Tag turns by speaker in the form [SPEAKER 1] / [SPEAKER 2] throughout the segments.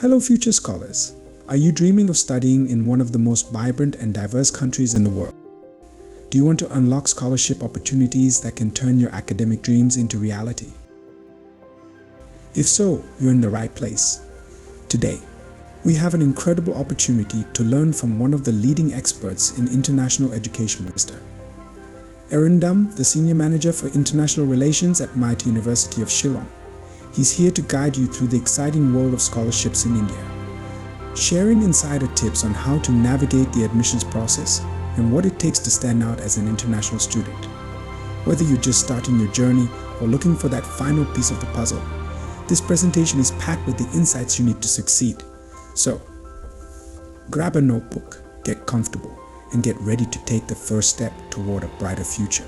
[SPEAKER 1] Hello, future scholars. Are you dreaming of studying in one of the most vibrant and diverse countries in the world? Do you want to unlock scholarship opportunities that can turn your academic dreams into reality? If so, you're in the right place. Today, we have an incredible opportunity to learn from one of the leading experts in international education, Mr. Arindam, the Senior Manager for International Relations at MIT University of Shillong. He's here to guide you through the exciting world of scholarships in India, sharing insider tips on how to navigate the admissions process and what it takes to stand out as an international student. Whether you're just starting your journey or looking for that final piece of the puzzle, this presentation is packed with the insights you need to succeed. So, grab a notebook, get comfortable, and get ready to take the first step toward a brighter future.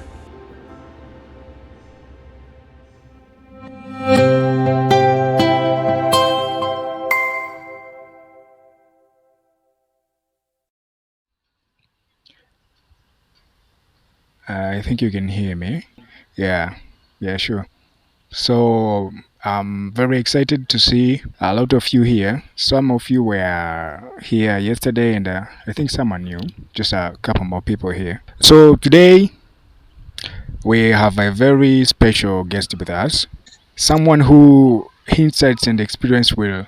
[SPEAKER 2] I think you can hear me. Yeah, yeah, sure. So I'm very excited to see a lot of you here. Some of you were here yesterday, and I think some are new. Just a couple more people here. So today we have a very special guest with us, someone who insights and experience will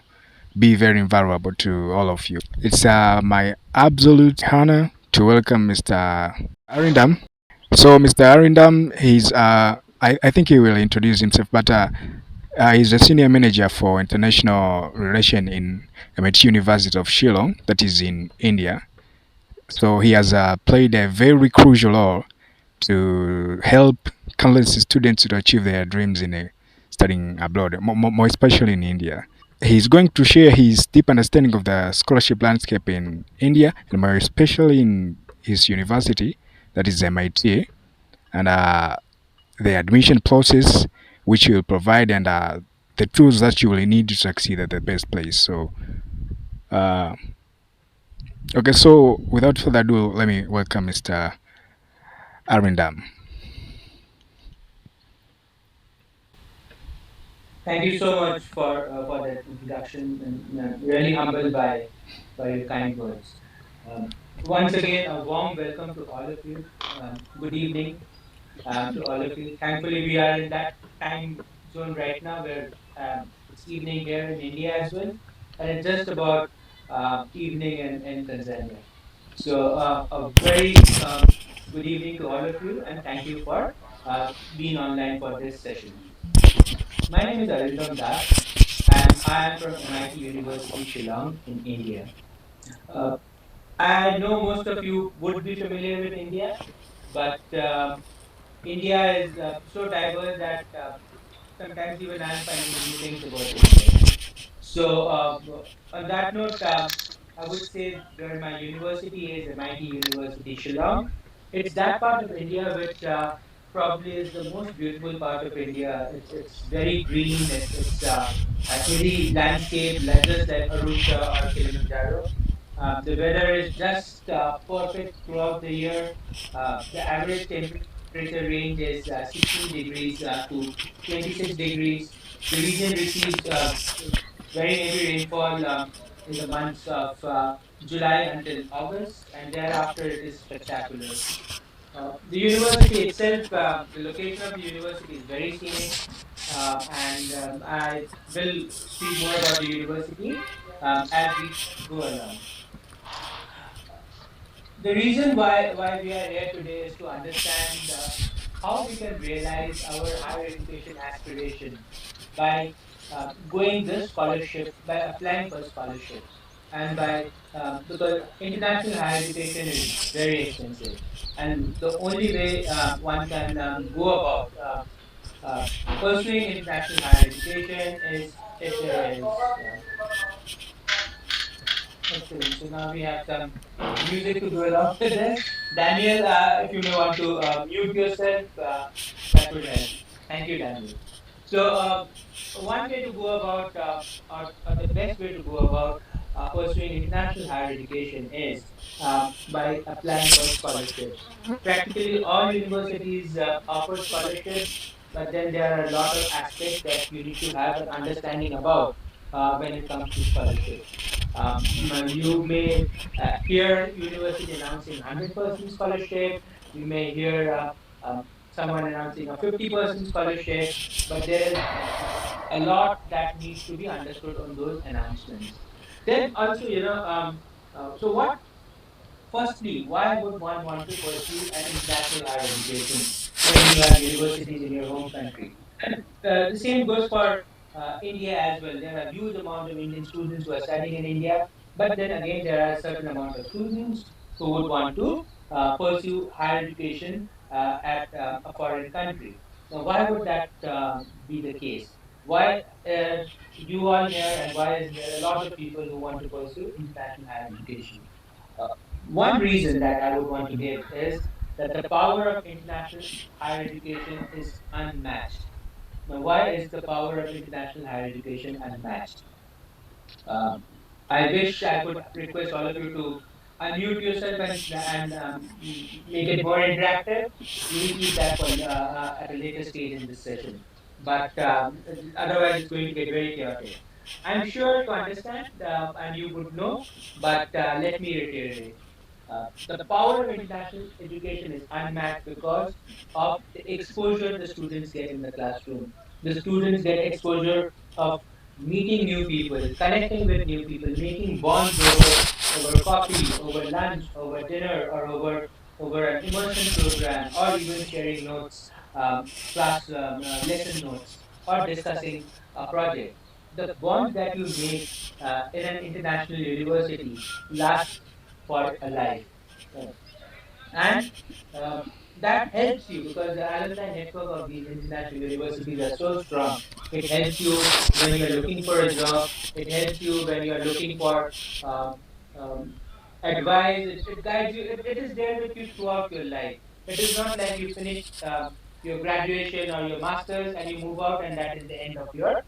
[SPEAKER 2] be very invaluable to all of you. It's my absolute honor to welcome Mr. Arindam. So, Mr. Arindam, I think he will introduce himself, but he's a senior manager for international relation in MIT University of Shillong, that is in India. So he has played a very crucial role to help countless students to achieve their dreams in studying abroad, more especially in India. He's going to share his deep understanding of the scholarship landscape in India, and more especially in his university, that is MIT, and the admission process which you will provide, and the tools that you will need to succeed at the best place. So, uh, okay, so without further ado, let me welcome Mr. Arindam.
[SPEAKER 3] Thank you so much for that introduction, and really humbled by your kind words. Once again, a warm welcome to all of you. Good evening to all of you. Thankfully, we are in that time zone right now where it's evening here in India as well, and it's just about evening in Tanzania. So, a very good evening to all of you, and thank you for being online for this session. My name is Arindam Das, and I am from MIT University Shillong in India. Uh, I know most of you would be familiar with India, but India is so diverse that sometimes even I'm finding new things about India. So, on that note, I would say where my university is, MIT University Shillong, it's that part of India which probably is the most beautiful part of India. It's very green. It's a hilly landscape, just like Aruncha or Kilimanjaro. The weather is just perfect throughout the year. The average temperature range is 16 degrees to 26 degrees. The region receives very heavy rainfall in the months of July until August, and thereafter it is spectacular. The university itself, the location of the university is very scenic, and I will speak more about the university as we go along. The reason why we are here today is to understand how we can realize our higher education aspiration by going this scholarship, by applying for scholarships, and by because international higher education is very expensive, and the only way one can go about uh, pursuing international higher education is if there is excellent. So now we have some music to go along with this. Daniel, if you may want to mute yourself, that would help. Thank you, Daniel. So, one way to go about, or the best way to go about pursuing international higher education is by applying for scholarships. Practically all universities offer scholarships, but then there are a lot of aspects that you need to have an understanding about. when it comes to scholarships. You may hear university announcing 100% scholarship. You may hear someone announcing a 50% scholarship, but there is a lot that needs to be understood on those announcements. Then also, so what firstly, why would one want to pursue an international higher education when you have universities in your home country? And the same goes for India as well. There are huge amount of Indian students who are studying in India, but then again, there are a certain amount of students who would want to pursue higher education at a foreign country. Now, why would that be the case? Why you all here, and why is there a lot of people who want to pursue international higher education? Uh, One reason that I would want to give is that the power of international higher education is unmatched. Now, why is the power of international higher education unmatched? Um, I wish I could request all of you to unmute yourself and make it more interactive. We will keep that for at a later stage in this session. But otherwise, it's going to get very chaotic. I'm sure to understand and you would know, but let me reiterate. The power of international education is unmatched because of the exposure the students get in the classroom. The students get exposure of meeting new people, connecting with new people, making bonds over coffee, over lunch, over dinner, or over an immersion program, or even sharing notes, lesson notes, or discussing a project. The bonds that you make in an international university last for a life. Uh, and that helps you because the alumni network of these international universities are so strong. It helps you when you're looking for a job. It helps you when you're looking for um, um, advice. It guides you. It is there with you throughout your life. It is not like you finish your graduation or your masters and you move out and that is the end of your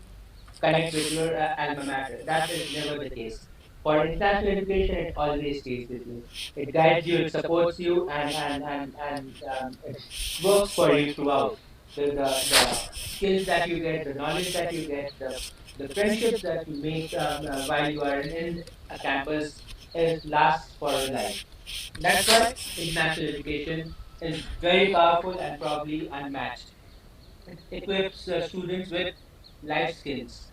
[SPEAKER 3] connect with your alma mater. That is never the case. For international education, it always stays with you. It guides you, it supports you, and it works for you throughout. The skills that you get, the knowledge that you get, the friendships that you make while you are in a campus is lasts for a life. That's why international education is very powerful and probably unmatched. It equips students with life skills.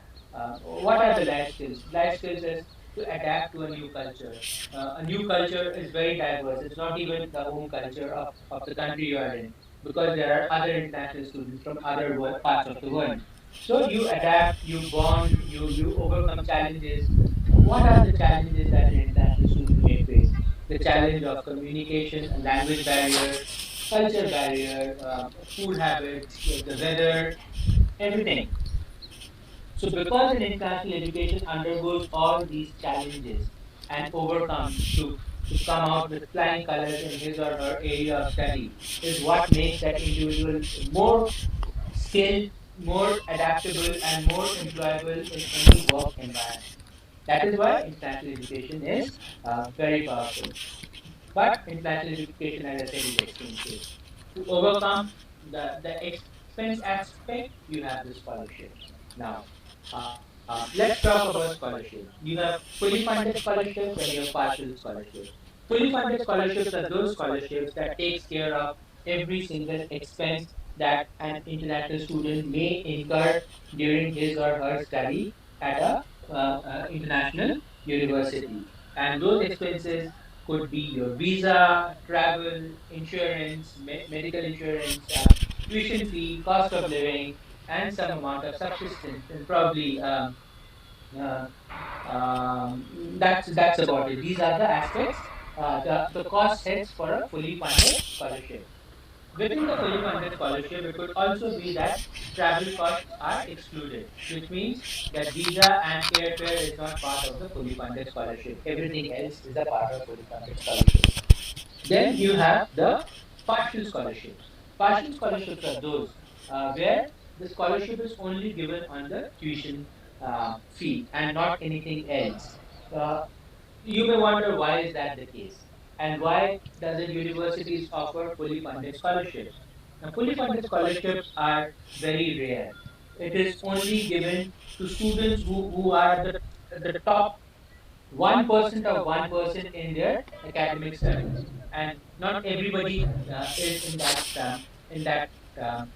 [SPEAKER 3] What are the life skills? Life skills is to adapt to a new culture. A new culture is very diverse. It's not even the home culture of the country you are in because there are other international students from other parts of the world. So you adapt, you bond, you overcome challenges. What are the challenges that an international student may face? The challenge of communication, a language barrier, culture barrier, food habits, the weather, everything. So, because an international education undergoes all these challenges and overcomes to come out with flying colors in his or her area of study, is what makes that individual more skilled, more adaptable, and more employable in any work environment. That is why international education is very powerful. But international education, as I said, is expensive. To overcome the expense aspect, you have the scholarships. Now, let's talk about scholarships. You have fully funded scholarships and you have partial scholarships. Fully funded scholarships are those scholarships that takes care of every single expense that an international student may incur during his or her study at a international university. And those expenses could be your visa, travel, insurance, medical insurance, tuition fee, cost of living, and some amount of subsistence, and probably uh, that's about it. These are the aspects, the cost heads for a fully funded scholarship. Within the fully funded scholarship, it could also be that travel costs are excluded, which means that visa and airfare is not part of the fully funded scholarship. Everything else is a part of fully funded scholarship. Then you have the partial scholarships. Partial scholarships are those where the scholarship is only given on the tuition fee and not anything else. Uh, you may wonder why is that the case and why doesn't universities offer fully funded scholarships? Now, fully funded scholarships are very rare. It is only given to students who are at the top 1% of 1% in their academic studies, and not everybody is in that um,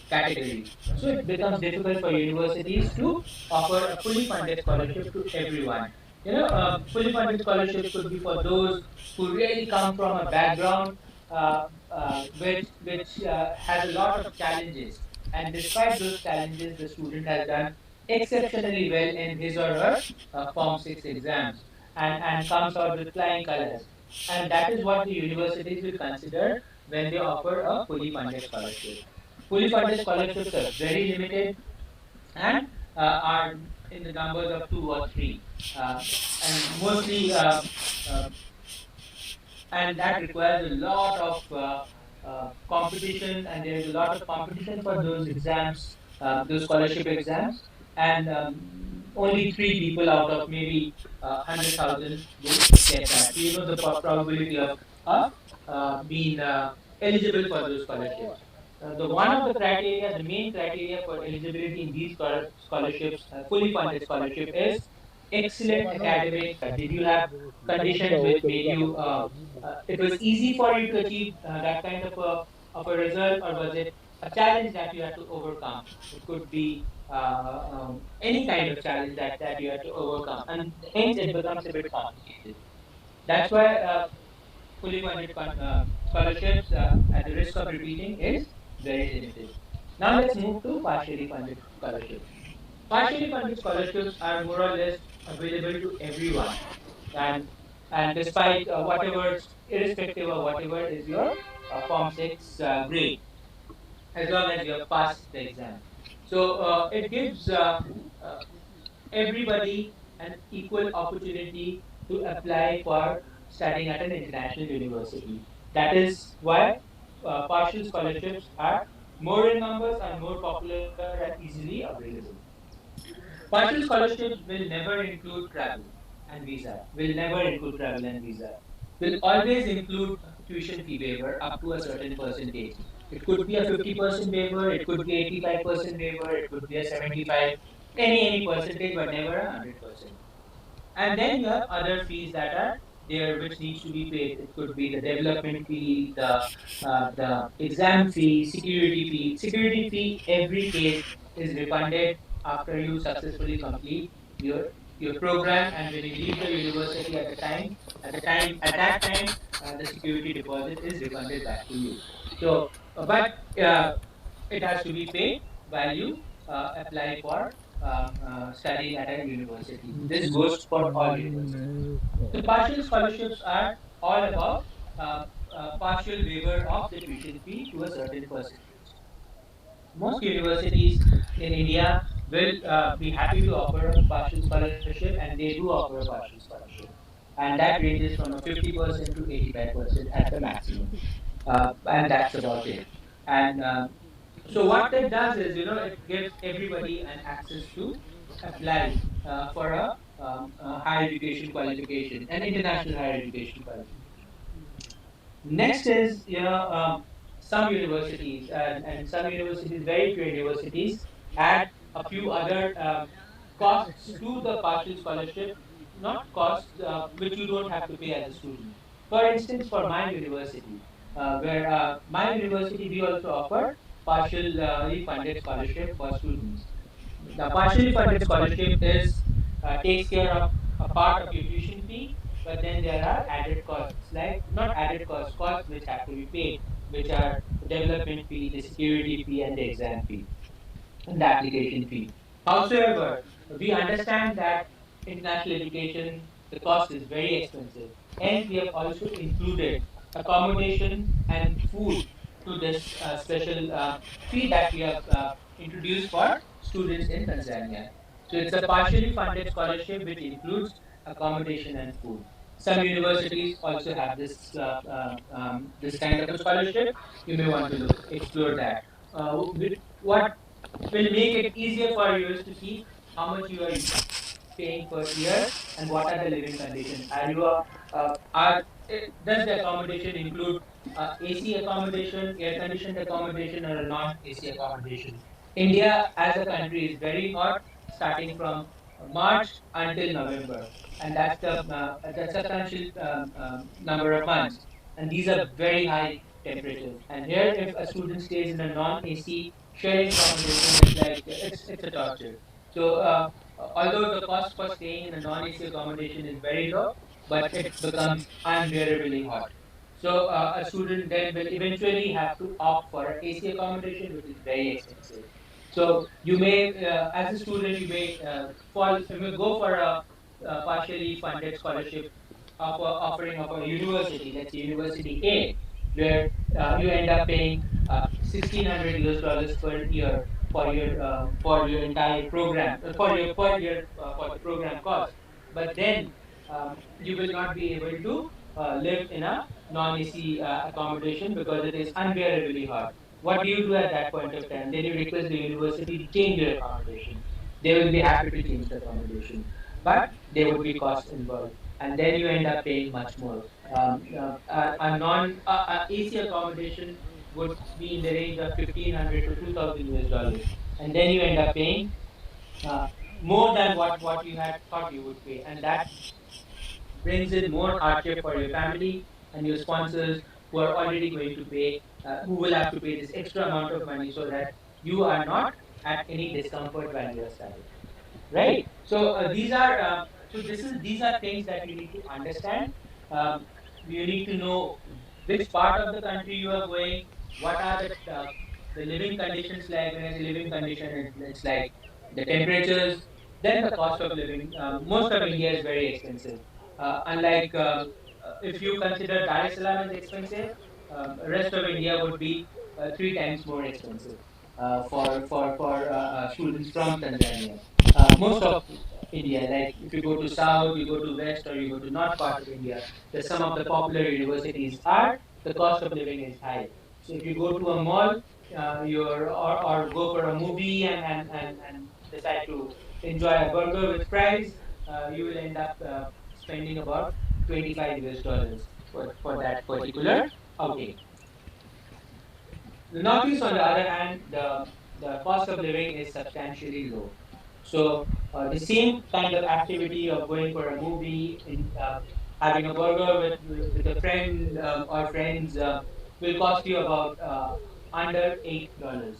[SPEAKER 3] category. So it becomes difficult for universities to offer a fully funded scholarship to everyone. Fully funded scholarships could be for those who really come from a background which has a lot of challenges, and despite those challenges, the student has done exceptionally well in his or her Form 6 exams, and comes out with flying colors. And that is what the universities will consider when they offer a fully funded scholarship. Fully funded scholarships are very limited and are in the numbers of two or three, uh, and mostly and that requires a lot of competition, and there is a lot of competition for those exams, those scholarship exams, and only three people out of maybe 100,000 will get that. So the probability of being eligible for those scholarships. The one of the criteria, the main criteria for eligibility in these scholarships, fully funded scholarship, is excellent academic. Did you have conditions which made you it was easy for you to achieve that kind of a result, or was it a challenge that you had to overcome? It could be any kind of challenge that you had to overcome, and hence it becomes a bit complicated. That's why fully funded scholarships, at the risk of repeating, is very limited. Now let's move to partially funded scholarships. Partially funded scholarships are more or less available to everyone, and despite whatever, irrespective of whatever is your Form 6 grade, as long as you have passed the exam. So it gives uh, everybody an equal opportunity to apply for studying at an international university. That is why partial scholarships are more in numbers and more popular and easily available. Partial scholarships will never include travel and visa. Will never include travel and visa. Will always include tuition fee waiver up to a certain percentage. It could be a 50% waiver, it could be 85% waiver, it could be a 75, any percentage, but never 100%. And then you have other fees that are there which needs to be paid. It could be the development fee, the exam fee, security fee. Security fee, every case, is refunded after you successfully complete your program, and when you leave the university at that time, the security deposit is refunded back to you. So but it has to be paid while you apply for studying at a university. This goes for all universities. So partial scholarships are all about partial waiver of the tuition fee to a certain percentage. Most universities in India will be happy to offer a partial scholarship, and they do offer a partial scholarship. And that ranges from a 50% to 85% at the maximum. And that's about it. And so what that does is, it gives everybody an access to apply for a higher education qualification, an international higher education qualification. Next is, some universities, and some universities, very few universities, add a few other costs to the partial scholarship, not costs which you don't have to pay as a student. For instance, for my university, where my university, we also offer partially funded scholarship for students. The partially funded scholarship is takes care of a part of your tuition fee, but then there are added costs, like not added costs, costs which have to be paid, which are the development fee, the security fee, and the exam fee, and the application fee. However, we understand that international education, the cost is very expensive. Hence, we have also included accommodation and food to this special fee that we have introduced for students in Tanzania. So it's a partially funded scholarship which includes accommodation and food. Some universities also have this kind of a scholarship. You may want to explore that. What will make it easier for you is to see how much you are paying per year and what are the living conditions. Are you does the accommodation include AC accommodation, air conditioned accommodation, or a non AC accommodation? India as a country is very hot, starting from March until November, and that's a substantial number of months. And these are very high temperatures. And here, if a student stays in a non-AC sharing accommodation, it's a torture. So, although the cost for staying in a non-AC accommodation is very low, but it becomes unbearably hot. So, a student then will eventually have to opt for an AC accommodation, which is very expensive. So you may, as a student, you may go for a, partially funded scholarship offering of a university, let's say University A, where you end up paying 1,600 US dollars per year for your entire program, for your per year for the program cost. But then you will not be able to live in a non-AC accommodation because it is unbearably hot. What do you do at that point of time? Then you request the university to change your accommodation. They will be happy to change the accommodation, but there would be costs involved, and then you end up paying much more. A non AC accommodation would be in the range of 1,500 to 2,000 US dollars, and then you end up paying uh, more than what you had thought you would pay, and that brings in more hardship for your family and your sponsors who are already going to pay, who will have to pay this extra amount of money so that you are not at any discomfort while you are studying, right? So these are things that you need to understand. You need to know which part of the country you are going, what are the living conditions like. When I say living condition, it's like the temperatures, then the cost of living. Most of India is very expensive. Unlike if you consider Dar es Salaam as expensive, rest of India would be three times more expensive for students from Tanzania. Most of India, like if you go to south, you go to west, or you go to north part of India, the some of the popular universities are, the cost of living is high. So if you go to a mall, or go for a movie and decide to enjoy a burger with fries, you will end up spending about 25 US dollars for that particular outing. The Northeast, on the other hand, the cost of living is substantially low. So the same kind of activity of going for a movie, having a burger with a friend or friends will cost you about under $8,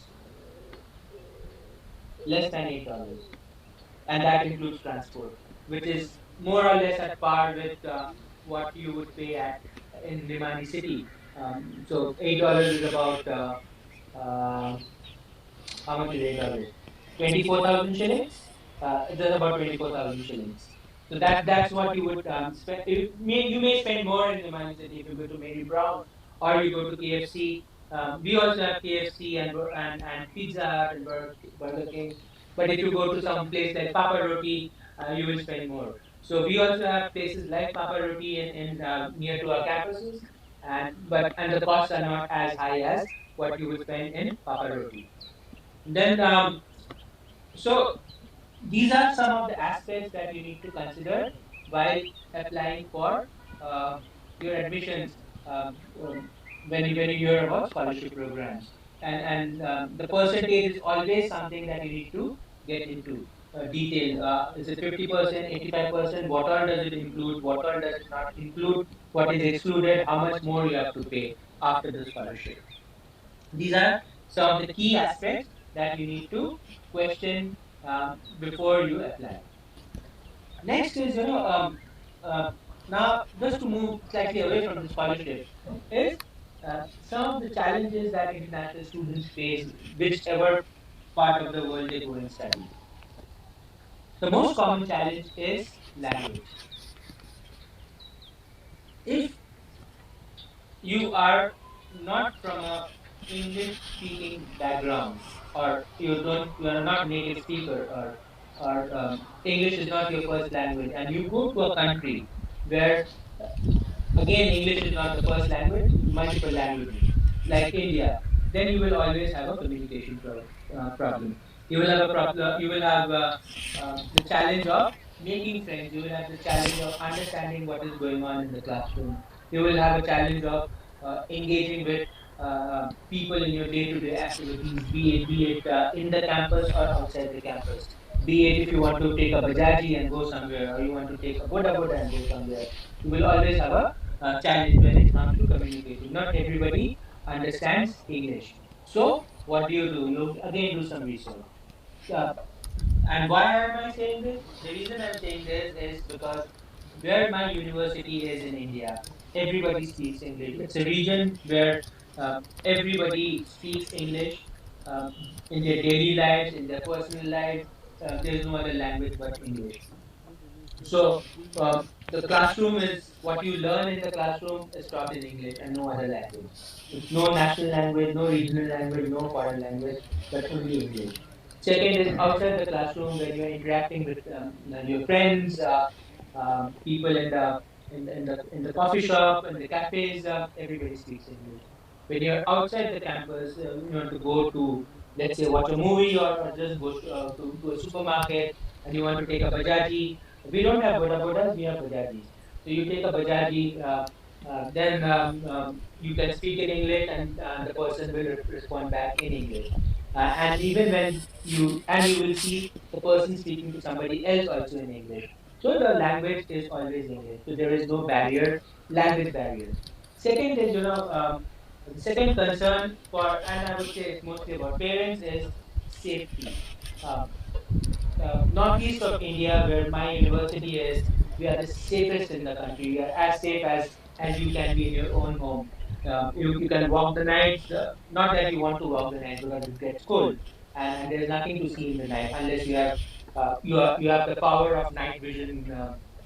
[SPEAKER 3] less than $8, and that includes transport, which is more or less at par with what you would pay at in Nimani City. So $8 is about uh, how much is $8? 24,000 shillings. That's about 24,000 shillings. So that's what you would spend. You may spend more in the Mani City if you go to Mary Brown or you go to KFC. We also have KFC and Pizza Hut and Burger King. But if you go to some place like Papa Roti, you will spend more. So we also have places like Papa Roti in near to our campuses, and the costs are not as high as what you would spend in Papa Roti. Then, so these are some of the aspects that you need to consider while applying for uh, your admissions when you hear about scholarship programs. And the percentage is always something that you need to get into detail. Is it 50%, 85%? What all does it include? What all does it not include? What is excluded? How much more you have to pay after the scholarship? These are some of the key aspects that you need to question before you apply. Next is, uh, now just to move slightly away from the scholarship, is some of the challenges that international students face, whichever part of the world they go and study. The most common challenge is language. If you are not from a English speaking background, or you are not a native speaker, or English is not your first language, and you go to a country where again English is not the first language, multiple languages like India, then you will always have a communication problem. You will have a problem. You will have the challenge of making friends. You will have the challenge of understanding what is going on in the classroom. You will have a challenge of engaging with people in your day-to-day activities, be it in the campus or outside the campus. Be it if you want to take a bajaji and go somewhere, or you want to take a boda boda and go somewhere, you will always have a challenge when it comes to communicating. Not everybody understands English. So what do? You again do some research. Uh, and why am I saying this? The reason I'm saying this is because where my university is in India, everybody speaks English. It's a region where everybody speaks English uh, in their daily lives, in their personal life. There's no other language but English. So the classroom is what you learn in the classroom is taught in English and no other language. It's no national language, no regional language, no foreign language, but only English. Second is outside the classroom when you're interacting with your friends, people in the coffee shop, in the cafes. Everybody speaks English. When you're outside the campus, you want to go to, let's say, watch a movie, or just go to a supermarket, and you want to take a bajaji. We don't have boda bodas, we have bajajis. So you take a bajaji, then you can speak in English, and the person will respond back in English. And even when you will see the person speaking to somebody else also in English. So the language is always English. So there is no barrier, language barriers. Second is, the second concern for, and I would say it's mostly about parents, is safety. Um, Northeast of India, where my university is, we are the safest in the country. We are as safe as you can be in your own home. You can walk the nights. Not that you want to walk the nights because it gets cold, and there's nothing to see in the night unless you have the power of night vision,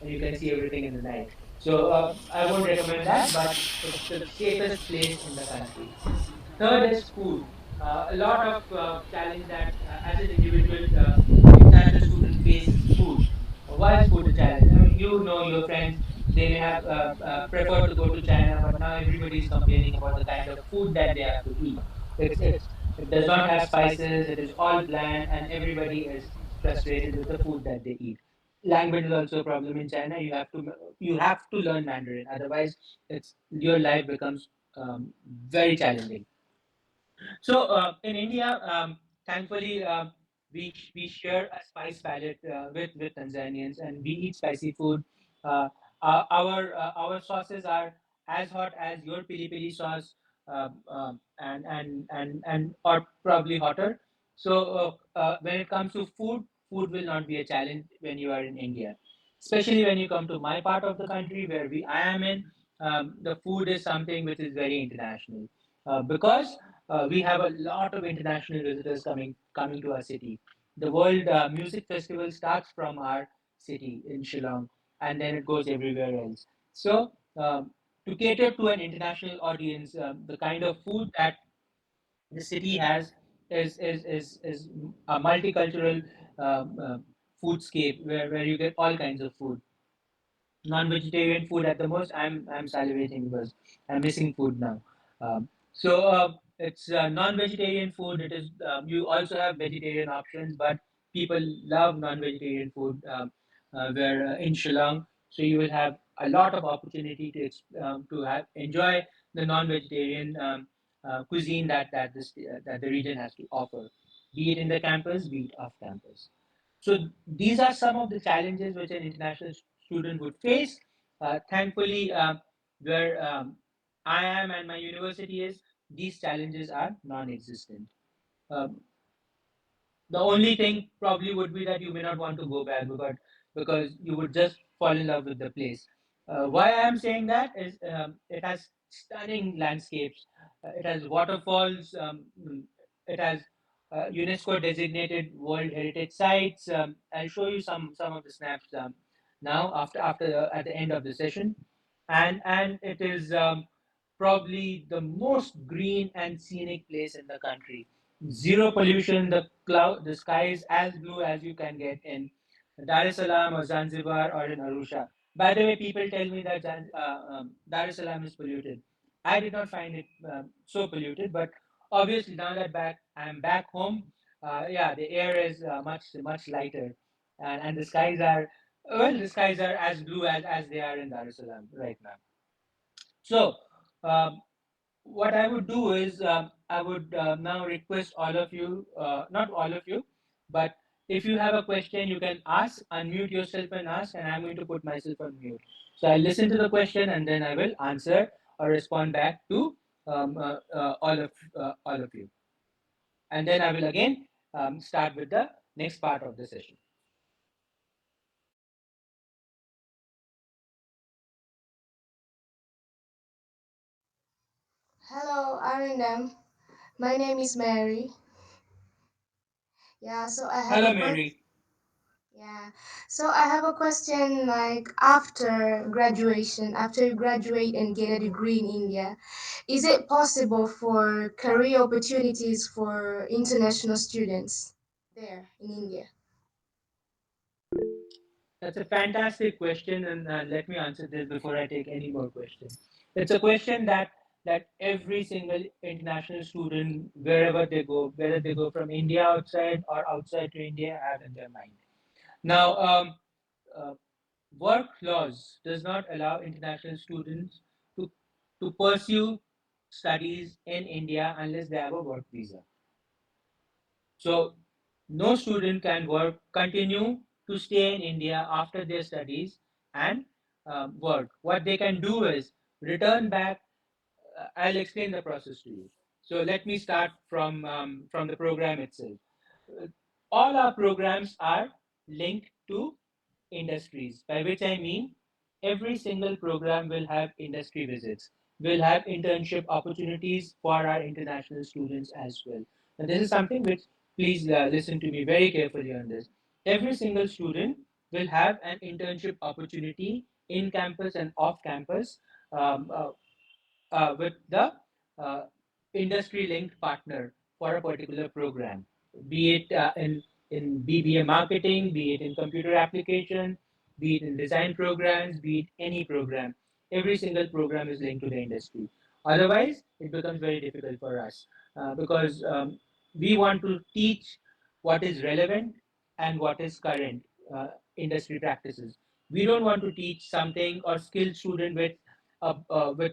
[SPEAKER 3] and you can see everything in the night. So I won't recommend that, but it's the safest place in the country. Third is food. A lot of challenge that as an individual international student face is food. Why is food a challenge? I mean, your friends, they may have preferred to go to China, but now everybody is complaining about the kind of food that they have to eat. It does not have spices. It is all bland, and everybody is frustrated with the food that they eat. Language is also a problem in China. You have to learn Mandarin, otherwise, it's your life becomes very challenging. So in India, thankfully, we share a spice palette with Tanzanians, and we eat spicy food. Uh, our sauces are as hot as your pili pili sauce, and or probably hotter. So when it comes to food, food will not be a challenge when you are in India, especially when you come to my part of the country where I am in. The food is something which is very international because we have a lot of international visitors coming to our city. The World Music Festival starts from our city in Shillong, and then it goes everywhere else. So to cater to an international audience, the kind of food that the city has is a multicultural foodscape where you get all kinds of food. Non-vegetarian food at the most. I'm salivating because I'm missing food now. So it's non-vegetarian food. It is you also have vegetarian options, but people love non-vegetarian food. Where in Shillong, so you will have a lot of opportunity to have enjoy the non-vegetarian cuisine that the region has to offer, be it in the campus, be it off campus. So these are some of the challenges which an international student would face. Thankfully, where I am and my university is, these challenges are non-existent. Um, the only thing probably would be that you may not want to go back because you would just fall in love with the place. Why I am saying that is it has stunning landscapes. It has waterfalls. It has UNESCO designated World Heritage sites. I'll show you some of the snaps now after at the end of the session, and it is probably the most green and scenic place in the country. Zero pollution. The sky is as blue as you can get in Dar es Salaam or Zanzibar or in Arusha. By the way, people tell me that Dar es Salaam is polluted. I did not find it so polluted, but obviously now that I'm back home, yeah, the air is much lighter, and the skies are as blue as they are in Dar es Salaam right now. So. Um, what I would do is I would now request all of you, not all of you, but if you have a question, you can ask, unmute yourself and ask, and I'm going to put myself on mute. So I'll listen to the question and then I will answer or respond back to all of you, and then I will again start with the next part of the session.
[SPEAKER 4] Hello, Arindam. My name is Mary. Yeah, so I have
[SPEAKER 3] Hello,
[SPEAKER 4] a question.
[SPEAKER 3] Mary.
[SPEAKER 4] Yeah, so I have a question like after graduation, after you graduate and get a degree in India, is it possible for career opportunities for international students there in India?
[SPEAKER 3] That's a fantastic question, and let me answer this before I take any more questions. It's a question that every single international student, wherever they go, whether they go from India outside or outside to India, have in their mind. Now, uh, work laws does not allow international students to pursue studies in India unless they have a work visa. So no student can continue to stay in India after their studies and work. What they can do is return back. I'll explain the process to you. So let me start from the program itself. Uh, all our programs are linked to industries, by which I mean every single program will have industry visits, will have internship opportunities for our international students as well. And this is something which, please listen to me very carefully on this. Every single student will have an internship opportunity in campus and off campus, um, uh, with the uh, industry linked partner for a particular program, be it in BBA marketing, be it in computer application, be it in design programs, be it any program. Every single program is linked to the industry. Otherwise, it becomes very difficult for us because we want to teach what is relevant and what is current industry practices. We don't want to teach something or skill student with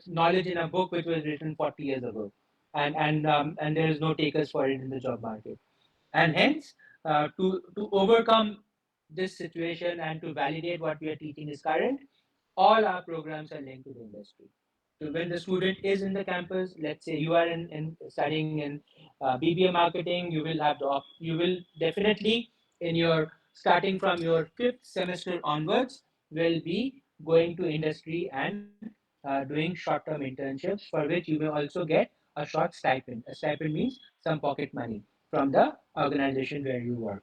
[SPEAKER 3] knowledge in a book which was written 40 years ago, and there is no takers for it in the job market. And hence, to overcome this situation and to validate what we are teaching is current, all our programs are linked to the industry. So when the student is in the campus, let's say you are in studying in BBA marketing, you will have you will definitely in your starting from your fifth semester onwards will be going to industry and doing short-term internships for which you may also get a short stipend. A stipend means some pocket money from the organization where you work.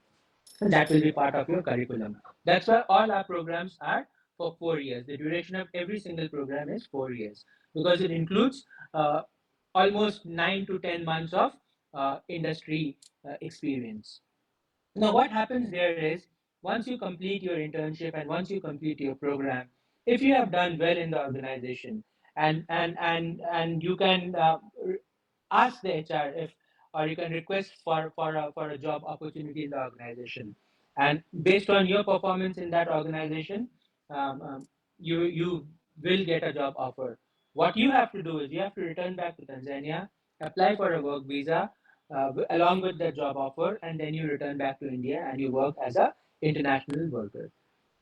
[SPEAKER 3] And that will be part of your curriculum. That's why all our programs are for 4 years. The duration of every single program is 4 years because it includes almost 9 to 10 months of industry experience. Now, what happens there is once you complete your internship and once you complete your program, if you have done well in the organization and you can ask the HR if or you can request for a job opportunity in the organization, and based on your performance in that organization, um, um, you will get a job offer. What you have to do is you have to return back to Tanzania, apply for a work visa along with the job offer, and then you return back to India and you work as a international worker.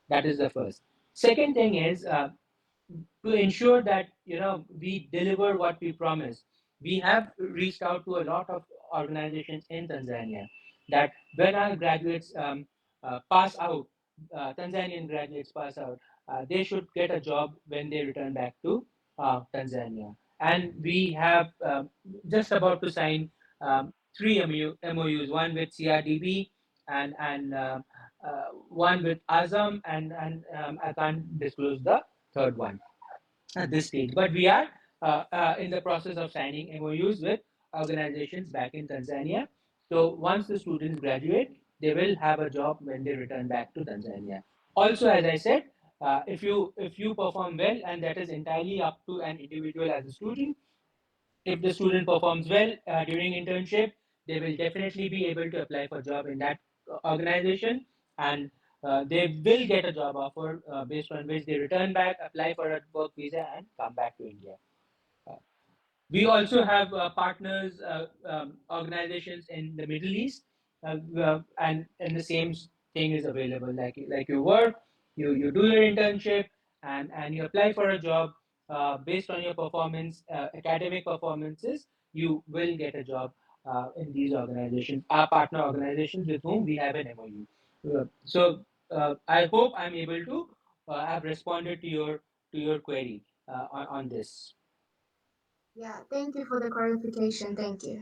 [SPEAKER 3] That is the first. Second thing is to ensure that we deliver what we promise. We have reached out to a lot of organizations in Tanzania that when our graduates pass out, Tanzanian graduates pass out, they should get a job when they return back to Tanzania. And we have just about to sign three MOUs, one with CRDB and one with Azam, and I can't disclose the third one at this stage. But we are in the process of signing MOUs with organizations back in Tanzania. So once the students graduate, they will have a job when they return back to Tanzania. Also, as I said, if you perform well, and that is entirely up to an individual as a student. If the student performs well during internship, they will definitely be able to apply for job in that organization, and they will get a job offer based on which they return back, apply for a work visa, and come back to India. Uh, We also have partners, organizations in the Middle East, and the same thing is available. Like you work, you do your internship, and you apply for a job based on your performance, academic performances. You will get a job in these organizations, our partner organizations with whom we have an MOU. I hope I'm able to have responded to your query on this.
[SPEAKER 4] Yeah, thank you for the clarification. Thank you.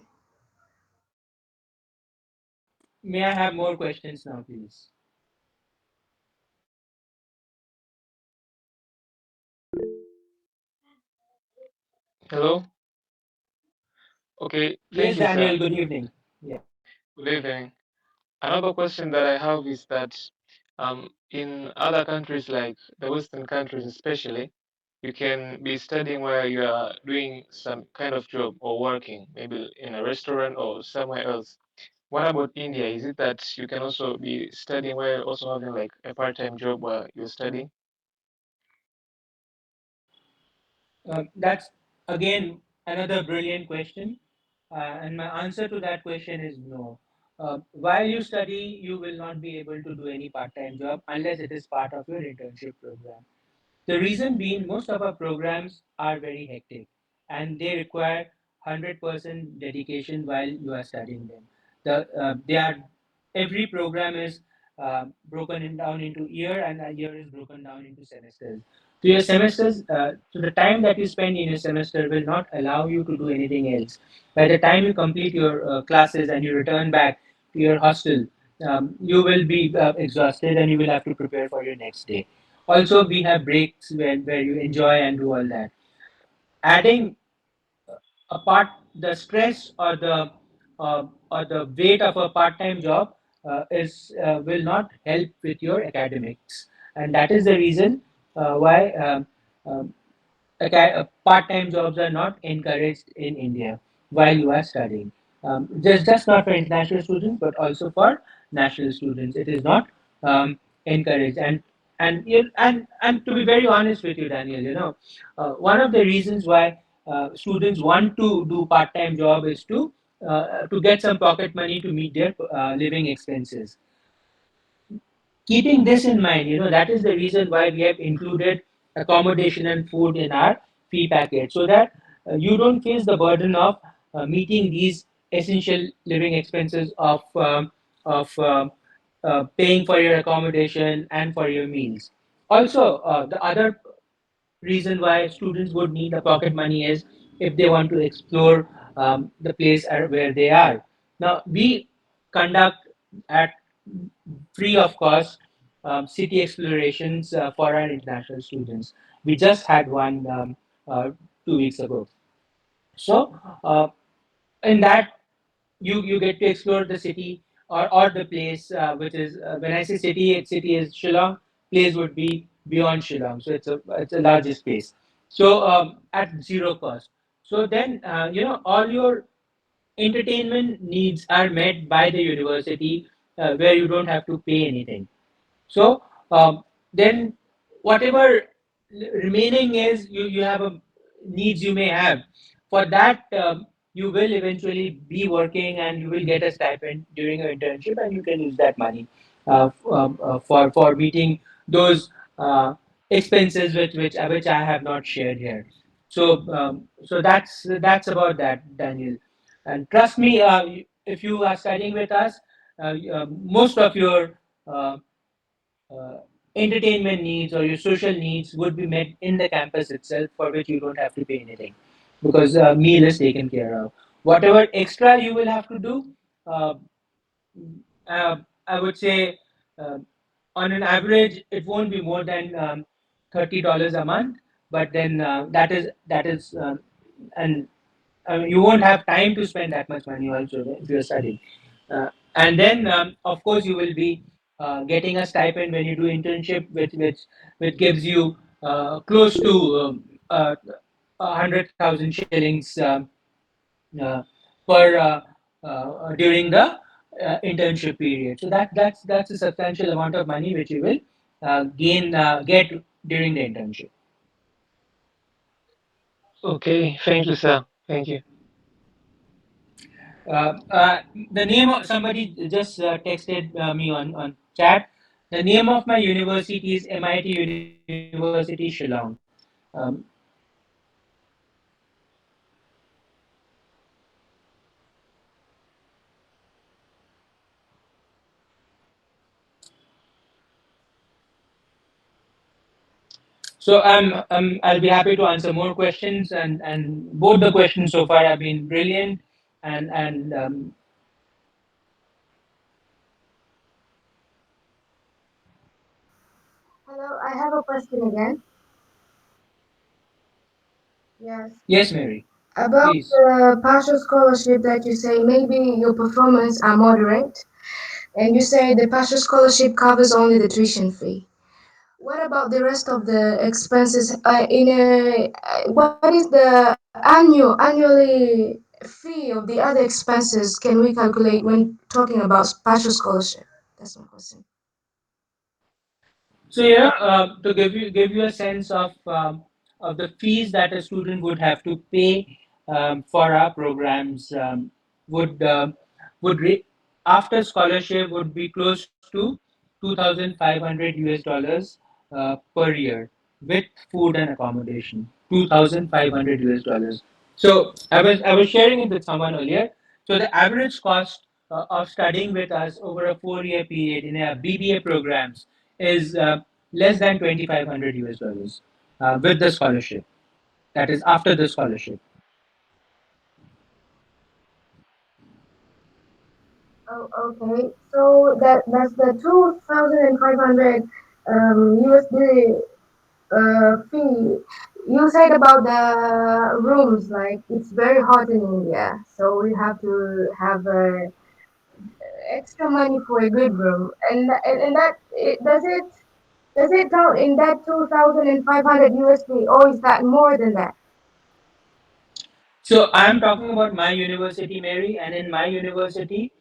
[SPEAKER 3] May I have more questions now, please?
[SPEAKER 5] Hello. Okay,
[SPEAKER 3] Yes,
[SPEAKER 5] thank you, sir.
[SPEAKER 3] Daniel, good evening. Yeah.
[SPEAKER 5] Good evening. Another question that I have is that in other countries, like the Western countries especially, you can be studying while you are doing some kind of job or working, maybe in a restaurant or somewhere else. What about India? Is it that you can also be studying while also having like a part-time job while you're studying?
[SPEAKER 3] That's again another brilliant question. And my answer to that question is no. While you study, you will not be able to do any part time job unless it is part of your internship program. The reason being, most of our programs are very hectic and they require 100% dedication while you are studying them. They are every program is down into year, and a year is broken down into semesters. So the time that you spend in your semester will not allow you to do anything else. By the time you complete your classes and you return back to your hostel, you will be exhausted and you will have to prepare for your next day. Also, we have breaks where you enjoy and do all that. Adding apart the stress or the weight of a part-time job is will not help with your academics, and that is the reason why part-time jobs are not encouraged in India while you are studying. Just not for international students, but also for national students. It is not encouraged. And to be very honest with you, Daniel, one of the reasons why students want to do part-time job is to get some pocket money to meet their living expenses. Keeping this in mind, that is the reason why we have included accommodation and food in our fee package, so that you don't face the burden of meeting these essential living expenses of paying for your accommodation and for your meals. Also, the other reason why students would need a pocket money is if they want to explore the place where they are. Now, we conduct at free of cost city explorations for our international students. We just had one 2 weeks ago. So, in that you get to explore the city or the place which is when I say city is Shillong. Place would be beyond Shillong, so it's a larger space. So at zero cost. So then all your entertainment needs are met by the university where you don't have to pay anything. So then whatever remaining is you have a needs you may have. For that, you will eventually be working and you will get a stipend during your internship, and you can use that money for meeting those expenses which I have not shared here. So that's about that, Daniel. And trust me, if you are studying with us, most of your uh, uh, entertainment needs or your social needs would be met in the campus itself, for which you don't have to pay anything because meal is taken care of. Whatever extra you will have to do, uh, I would say uh, on an average, it won't be more than $30 a month. But then that is and you won't have time to spend that much money also if you're studying. And then, of course, you will be getting a stipend when you do internship, which gives you close to 100,000 shillings uh, per during the internship period. So that's a substantial amount of money which you will get during the internship.
[SPEAKER 5] Okay, thank you, sir. Thank you.
[SPEAKER 3] Uh, uh, the name of somebody just texted me on chat. The name of my university is MIT University Shillong. Um, so I'll be happy to answer more questions, and both the questions so far have been brilliant, and
[SPEAKER 4] Hello, I have a question again. Yes.
[SPEAKER 3] yes, Mary,
[SPEAKER 4] About
[SPEAKER 3] please.
[SPEAKER 4] the partial scholarship that you say maybe your performance are moderate, and you say the partial scholarship covers only the tuition fee. What about the rest of the expenses? What is the annually fee of the other expenses can we calculate when talking about partial scholarship? That's my question.
[SPEAKER 3] So to give you a sense of the fees that a student would have to pay for our programs, would would re- after scholarship would be close to 2,500 US dollars per year with food and accommodation. 2,500 US dollars. So I was sharing it with someone earlier. So the average cost of studying with us over a 4-year period in a BBA programs is less than 2,500 US dollars with the scholarship. That is after the scholarship.
[SPEAKER 4] Oh, okay. So that's the 2,500 USD fee. You said about the rooms, like it's very hot in India, so we have to have extra money for a good room. And that does it count in that 2,500 USD, or is that more than that?
[SPEAKER 3] So I am talking about my university, Mary, and in my university,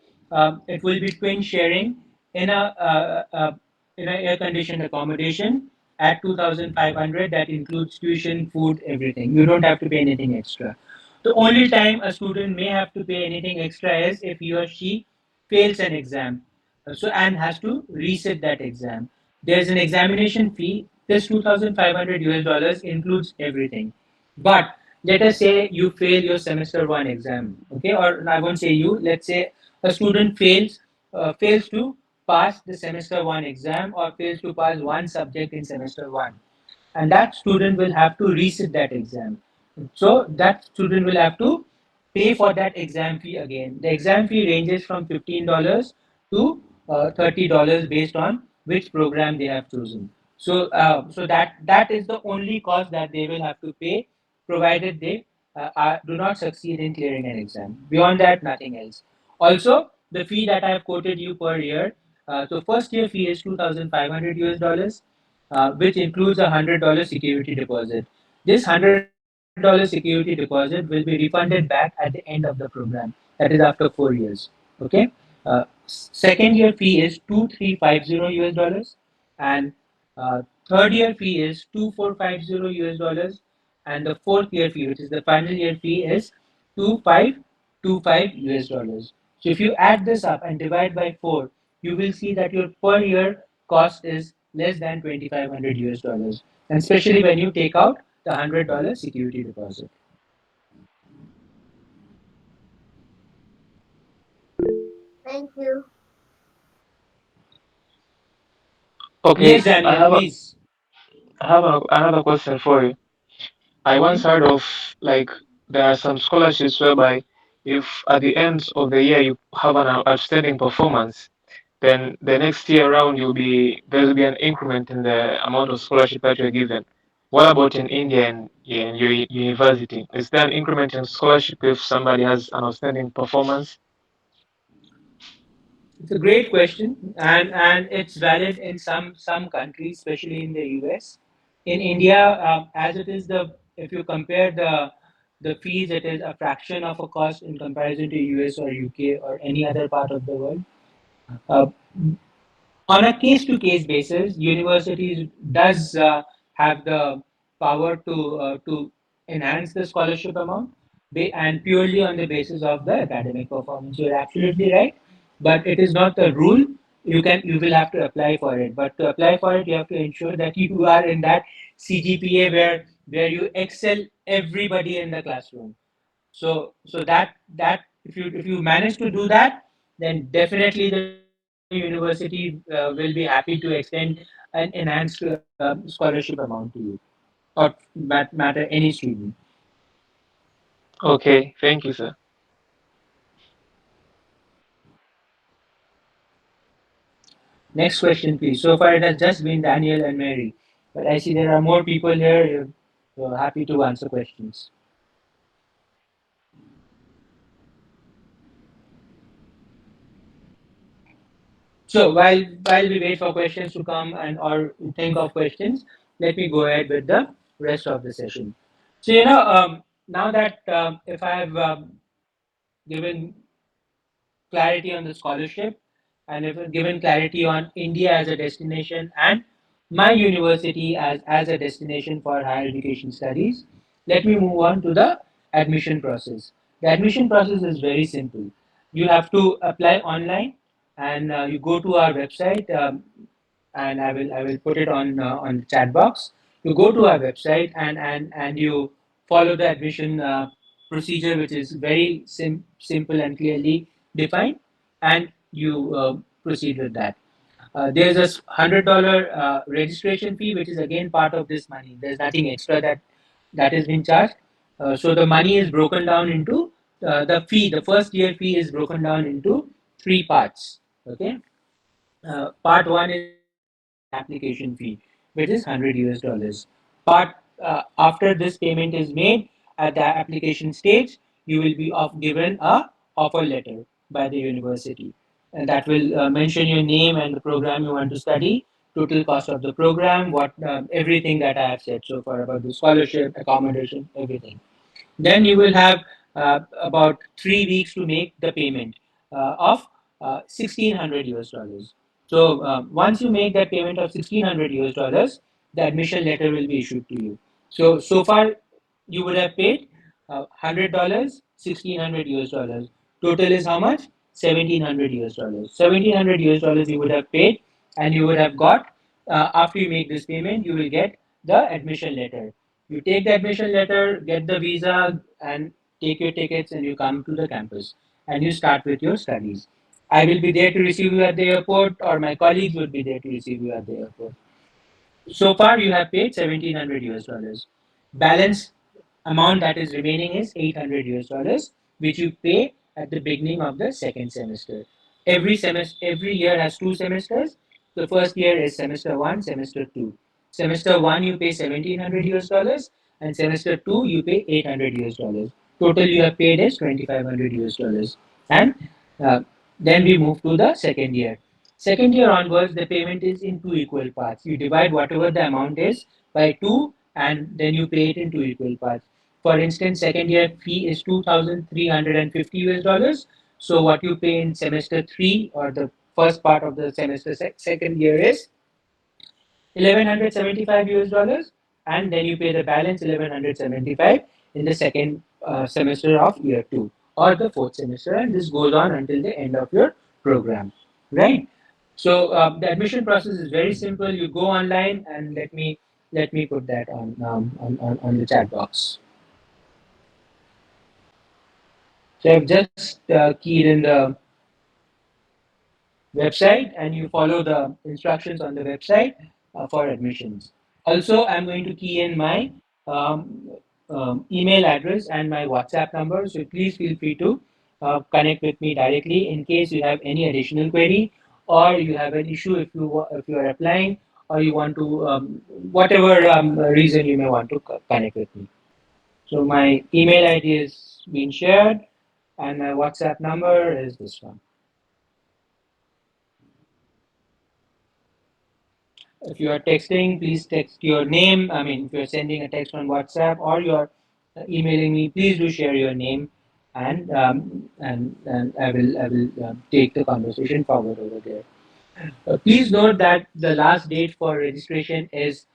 [SPEAKER 3] it will be twin sharing in a air conditioned accommodation at 2,500. That includes tuition, food, everything. You don't have to pay anything extra. The only time a student may have to pay anything extra is if he or she fails an exam, so and has to resit that exam. There's an examination fee. This 2,500 US dollars includes everything. But let us say you fail your semester one exam, okay? Or I won't say you. Let's say a student fails to pass the semester one exam or fails to pass one subject in semester one, and that student will have to resit that exam. So that student will have to pay for that exam fee again. The exam fee ranges from $15 to $30 based on which program they have chosen. So that is the only cost that they will have to pay, provided they do not succeed in clearing an exam. Beyond that, nothing else. Also, the fee that I have quoted you per year. So first year fee is 2,500 US dollars, which includes a $100 security deposit. This $100 security deposit will be refunded back at the end of the program. That is after 4 years. Okay. Second year fee is 2,350 US dollars, and third year fee is 2,450 US dollars, and the fourth year fee, which is the final year fee, is 2,525 US dollars. So if you add this up and divide by 4, you will see that your per year cost is less than 2,500 US dollars, and especially when you take out the $100 security deposit.
[SPEAKER 4] Thank you.
[SPEAKER 5] Okay,
[SPEAKER 3] Yes, Daniel, please.
[SPEAKER 5] another question for you. I once
[SPEAKER 3] Mhm.
[SPEAKER 5] heard of, like, there are some scholarships whereby if at the end of the year you have an outstanding performance, then the next year around there will be an increment in the amount of scholarship that you're given. What about in India and in your university? Is there an increment in scholarship if somebody has an outstanding performance?
[SPEAKER 3] It's a great question, and it's valid in some countries, especially in the US. In India, as it is the if you compare the fees, it is a fraction of a cost in comparison to US or UK or any other part of the world. Uh, on a case-to-case basis, universities does have the power to enhance the scholarship amount. and purely on the basis of the academic performance. You're absolutely right, but it is not the rule. You will have to apply for it, but to apply for it, you have to ensure that you are in that CGPA where you excel everybody in the classroom. So that if you manage to do that, then definitely the university will be happy to extend an enhanced scholarship amount to you, or matter any student.
[SPEAKER 5] Okay, thank you, sir.
[SPEAKER 3] Next question, please. So far, it has just been Daniel and Mary, but I see there are more people here. So happy to answer questions. So while we wait for questions to come and or think of questions, let me go ahead with the rest of the session. So now that if I have given clarity on the scholarship, and if given clarity on India as a destination and my university as a destination for higher education studies, let me move on to the admission process. The admission process is very simple. You have to apply online, and you go to our website, and I will put it on the chat box. You go to our website, and you follow the admission procedure, which is very simple and clearly defined, and you proceed with that. There's a $100 registration fee, which is again part of this money. There's nothing extra that is being charged. So the money is broken down into the fee. The first year fee is broken down into three parts. Okay. Part one is the application fee, which is $100. Part After this payment is made at the application stage, you will be given a offer letter by the university, and that will mention your name and the program you want to study, total cost of the program, what everything that I have said so far about the scholarship, accommodation, everything. Then you will have about 3 weeks to make the payment of 1600 US dollars. So once you make that payment of 1600 US dollars, the admission letter will be issued to you. So far you would have paid $100, 1600 US dollars. Total is how much? 1700 US dollars. 1700 US dollars you would have paid, and you would have got, after you make this payment, you will get the admission letter. You take the admission letter, get the visa, and take your tickets, and you come to the campus and you start with your studies. I will be there to receive you at the airport, or my colleagues will be there to receive you at the airport. So far, you have paid 1700 US dollars. Balance amount that is remaining is 800 US dollars, which you pay at the beginning of the second semester. Every year has two semesters. The first year is semester one, semester two. Semester one, you pay 1700 US dollars, and semester two, you pay 800 US dollars. Total you have paid is 2500 US dollars. And uh, then we move to the second year. Second year onwards, the payment is in two equal parts. You divide whatever the amount is by two, and then you pay it in two equal parts. For instance, second year fee is 2,350 US dollars. So what you pay in semester three, or the first part of the semester second year, is 1175 US dollars, and then you pay the balance 1175 in the second semester of year two, or the fourth semester, and this goes on until the end of your program, right? So the admission process is very simple. You go online, and let me put that on the chat box. So I've just keyed in the website, and you follow the instructions on the website for admissions. Also, I'm going to key in my um, email address and my WhatsApp number. So please feel free to connect with me directly in case you have any additional query, or you have an issue if you are applying, or you want to whatever reason you may want to connect with me. So my email ID is being shared, and my WhatsApp number is this one. If you are texting, please text your name. I mean, if you're sending a text on WhatsApp, or you're emailing me, please do share your name, and I will take the conversation forward over there. Please note that the last date for registration is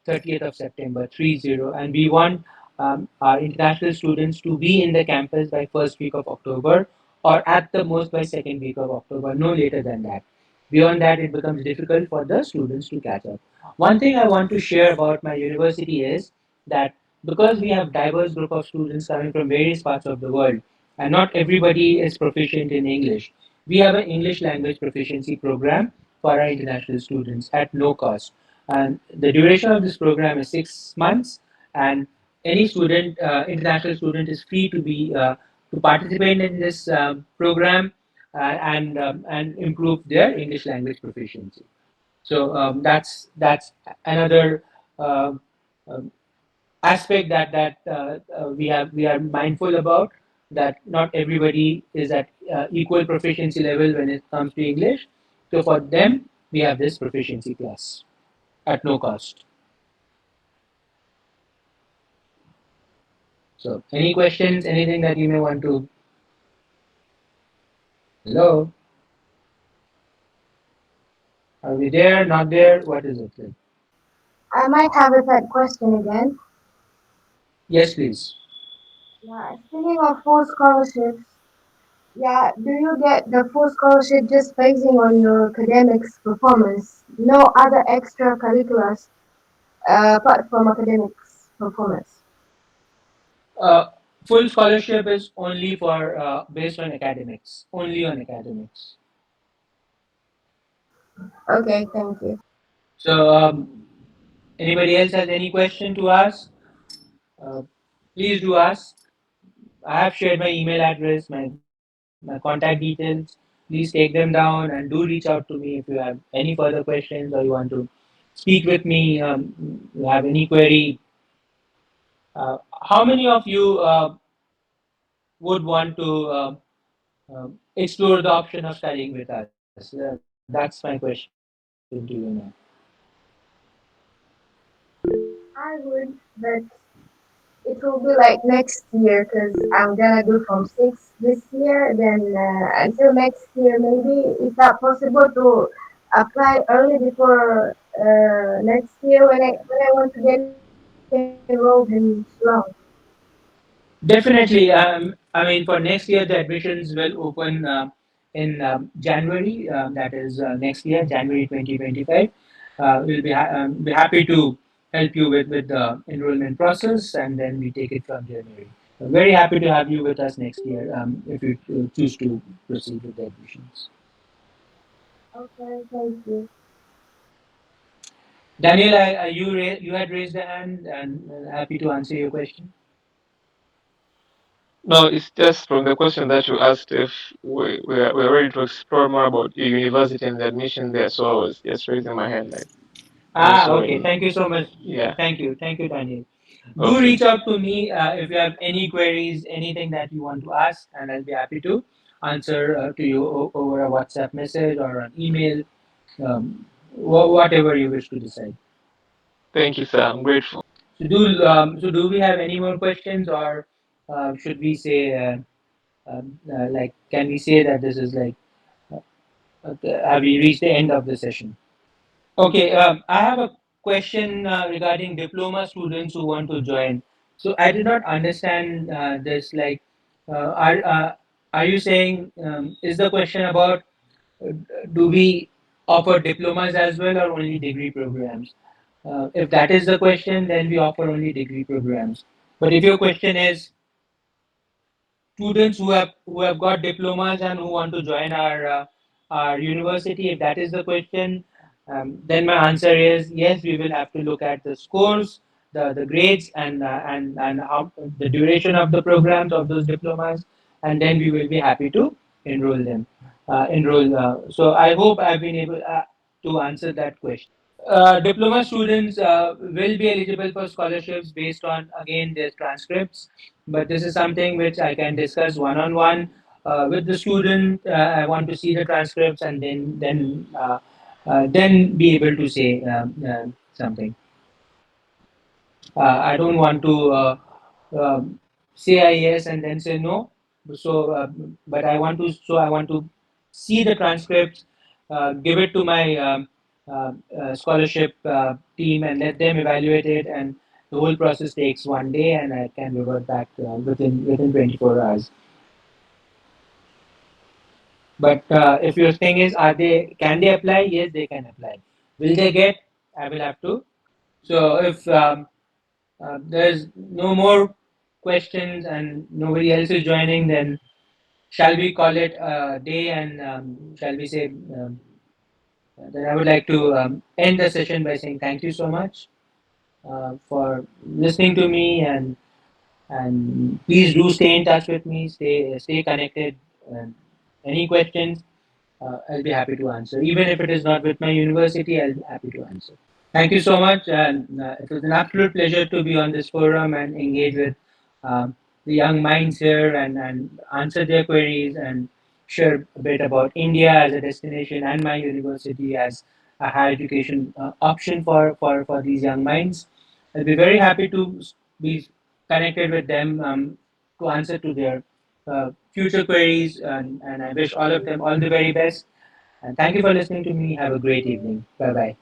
[SPEAKER 3] 30th of September, 30, and we want our international students to be in the campus by first week of October, or at the most by second week of October, no later than that. Beyond that, it becomes difficult for the students to catch up. One thing I want to share about my university is that because we have diverse group of students coming from various parts of the world, and not everybody is proficient in English, we have an English language proficiency program for our international students at no cost. And the duration of this program is 6 months, and any student, international student, is free to be to participate in this program and improve their English language proficiency. So that's another uh, um, aspect that we are mindful about, that not everybody is at equal proficiency level when it comes to English. So for them, we have this proficiency class at no cost. So any questions, anything that you may want to? Hello, are we there? Not there? What is it?
[SPEAKER 4] I might have a third question again.
[SPEAKER 3] Yes, please.
[SPEAKER 4] Yeah, speaking of full scholarships, yeah, do you get the full scholarship just basing on your academics performance? No other extracurriculars apart from academics performance.
[SPEAKER 3] Uh, Full scholarship is only for based on academics, only on academics.
[SPEAKER 4] Okay, thank you.
[SPEAKER 3] So, anybody else has any question to ask? Uh, Please do ask. I have shared my email address, my contact details. Please take them down and do reach out to me if you have any further questions or you want to speak with me. You have any query. How many of you would want to explore the option of studying with us? That's my question to you now.
[SPEAKER 4] I would, but it will be like next year because I'm gonna do from six this year. Then until next year, maybe is that possible to apply early before next year when I want to get enrolled in Shillong?
[SPEAKER 3] Definitely. I mean, for next year, the admissions will open in January. That is next year, January 2025. We'll be happy to help you with the enrollment process, and then we take it from January. Very happy to have you with us next year if you choose to proceed with the admissions.
[SPEAKER 4] Okay, thank you.
[SPEAKER 3] Daniel, you had raised a hand, and happy to answer your question.
[SPEAKER 5] No, it's just from the question that you asked if we're ready to explore more about your university and the admission there. So I was just raising my hand, like
[SPEAKER 3] Okay.
[SPEAKER 5] answering.
[SPEAKER 3] Thank you so much.
[SPEAKER 5] Yeah.
[SPEAKER 3] Thank you, Daniel. Do
[SPEAKER 5] Okay.
[SPEAKER 3] reach out to me if you have any queries, anything that you want to ask, and I'll be happy to answer to you over a WhatsApp message or an email, whatever you wish to decide.
[SPEAKER 5] Thank you, sir. I'm grateful.
[SPEAKER 3] So do we have any more questions, or should we say like, can we say that this is like, have we reached the end of the session? Okay, I have a question regarding diploma students who want to join. So I did not understand this. Like, are you saying, is the question about uh, do we offer diplomas as well or only degree programs? If that is the question, then we offer only degree programs. But if your question is students who have got diplomas and who want to join our university, if that is the question, then my answer is yes. We will have to look at the scores, the grades, and how, the duration of the programs of those diplomas, and then we will be happy to enroll them. Enroll. So I hope I've been able to answer that question. Diploma students will be eligible for scholarships based on, again, their transcripts, but this is something which I can discuss one on one with the student. I want to see the transcripts and then be able to say something. I don't want to say I yes and then say no. So, but I want to. So I want to see the transcripts, give it to my scholarship team, and let them evaluate it, the whole process takes 1 day, and I can revert back within 24 hours. But if your thing is, can they apply? Yes, they can apply. Will they get? I will have to. So if there's no more questions and nobody else is joining, then shall we call it a day, and shall we say, then I would like to end the session by saying thank you so much for listening to me, and please do stay in touch with me, stay connected. And any questions, I'll be happy to answer. Even if it is not with my university, I'll be happy to answer. Thank you so much, and it was an absolute pleasure to be on this forum and engage with the young minds here, and answer their queries and share a bit about India as a destination and my university as a higher education option for these young minds. I'll be very happy to be connected with them to answer to their future queries, and I wish all of them all the very best. And thank you for listening to me. Have a great evening. Bye bye.